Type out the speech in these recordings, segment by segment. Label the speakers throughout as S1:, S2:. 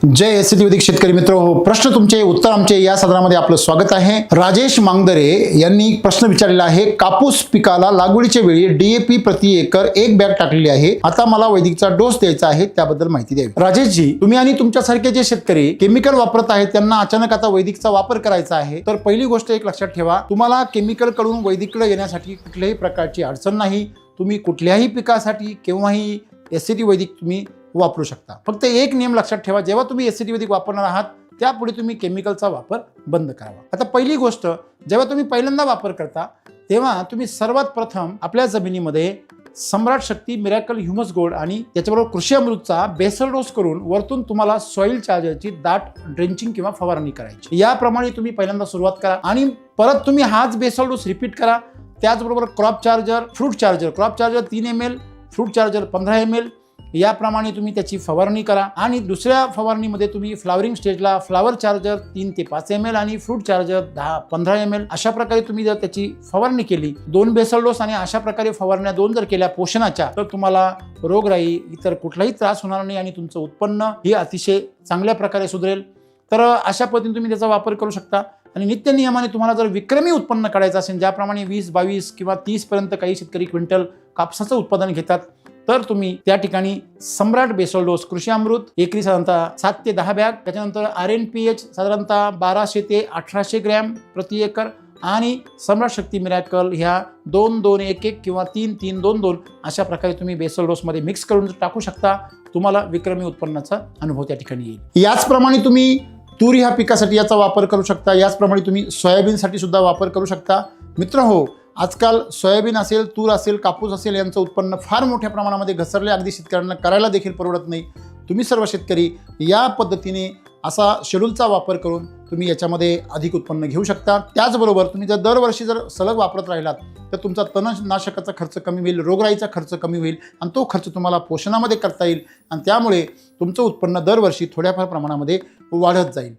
S1: जय ST वैदिक शेतकरी मित्र हो, प्रश्न तुमचे उत्तर आमचे या सदरामध्ये आपलं स्वागत आहे। राजेश मांगदरे यांनी प्रश्न विचारलेला आहे, कापूस पिकाला लागवडीच्या वेळी डीएपी प्रति एकर 1 बॅग टाकलेली आहे, आता मला वैदिकचा डोस द्यायचा आहे, त्याबद्दल माहिती द्यावी। राजेशजी, तुम्ही आणि तुमच्यासारखे जे शेतकरी केमिकल वापरत आहेत त्यांना अचानक आता वैदिकचा वापर करायचा आहे, तर पहिली गोष्ट एक लक्षात ठेवा, तुम्हाला केमिकल कडून वैदिककडे येण्यासाठी कुठल्याही प्रकारची अडचण नाही। तुम्ही कुठल्याही पिकासाठी केव्हाही एसटी वैदिक तुम्ही वापरू शकता। फक्त एक नियम लक्षात ठेवा, जेव्हा तुम्ही एसटी वैदिक वापरणार आहात त्यापुढे तुम्ही केमिकलचा वापर बंद करावा। आता पहिली गोष्ट, जेव्हा तुम्ही पहिल्यांदा वापर करता तेव्हा तुम्ही सर्वात प्रथम आपल्या जमिनीमध्ये सम्राट शक्ती मिरॅकल ह्युमस गोल्ड आणि त्याच्याबरोबर कृषी अमृतचा बेसल डोस करून वरतून तुम्हाला सॉइल चार्जरची दाट ड्रेंचिंग किंवा फवारणी करायची। याप्रमाणे तुम्ही पहिल्यांदा सुरुवात करा आणि परत तुम्ही हाच बेसल डोस रिपीट करा। त्याचबरोबर crop charger, fruit charger, crop charger 3 ml, fruit charger 15 ml याप्रमाणे तुम्ही त्याची फवारणी करा। आणि दुसऱ्या फवारणीमध्ये तुम्ही फ्लावरिंग स्टेजला फ्लावर चार्जर 3 ते 5 ml आणि फ्रूट चार्जर 10-15 ml अशा प्रकारे तुम्ही जर त्याची फवारणी केली, 2 बेसल डोस आणि अशा प्रकारे फवारण्या 2 जर केल्या पोषणाच्या, तर तुम्हाला रोगराई इतर कुठलाही त्रास होणार नाही आणि तुमचं उत्पन्न हे अतिशय चांगल्या प्रकारे सुधरेल। तर अशा पद्धतीने तुम्ही त्याचा वापर करू शकता। आणि नित्य नियमाने तुम्हाला जर विक्रमी उत्पन्न काढायचं असेल, ज्याप्रमाणे 20-22 किंवा 30 पर्यंत काही शेतकरी क्विंटल कापसाचं उत्पादन घेतात, तर तुम्ही त्या ठिकाणी सम्राट बेसल डोस कृषी अमृत एकरी साधारणतः 7 ते 10 बॅग, त्याच्यानंतर RNPH साधारणतः 1200 ते 1800 ग्रॅम प्रति एकर आणि सम्राट शक्ती मिरॅकल ह्या 2-2-1-1 किंवा 3-3-2-2 अशा प्रकारे तुम्ही बेसल डोसमध्ये मिक्स करून टाकू शकता। तुम्हाला विक्रमी उत्पन्नाचा अनुभव त्या ठिकाणी येईल। याचप्रमाणे तुम्ही तूर ह्या पिकासाठी याचा वापर करू शकता। याचप्रमाणे तुम्ही सोयाबीनसाठी सुद्धा वापर करू शकता। मित्र हो, आजकाल सोयाबीन असेल, तूर असेल, कापूस असेल यांचं उत्पन्न फार मोठ्या प्रमाणामध्ये घसरले, अगदी शेतकऱ्यांना करायला देखील परवडत नाही। तुम्ही सर्व शेतकरी या पद्धतीने असा शेड्यूलचा वापर करून तुम्ही याच्यामध्ये अधिक उत्पन्न घेऊ शकता। त्याचबरोबर तुम्ही जर दरवर्षी जर सलग वापरत राहिलात तर तुमचा तणनाशकाचा खर्च कमी होईल, रोगराईचा खर्च कमी होईल आणि तो खर्च तुम्हाला पोषणामध्ये करता येईल आणि त्यामुळे तुमचं उत्पन्न दरवर्षी थोड्याफार प्रमाणामध्ये वाढत जाईल।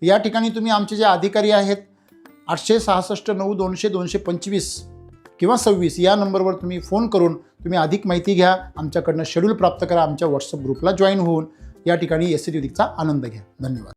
S1: या ठिकाणी तुम्ही आमचे जे अधिकारी आहेत 866 9 200 225 किंवा 26 या नंबरवर तुम्ही फोन करून तुम्ही अधिक माहिती घ्या, आमच्याकडनं शेड्यूल प्राप्त करा, आमच्या व्हॉट्सअप ग्रुपला जॉईन होऊन या ठिकाणी एसटी वैदिकचा आनंद घ्या। धन्यवाद।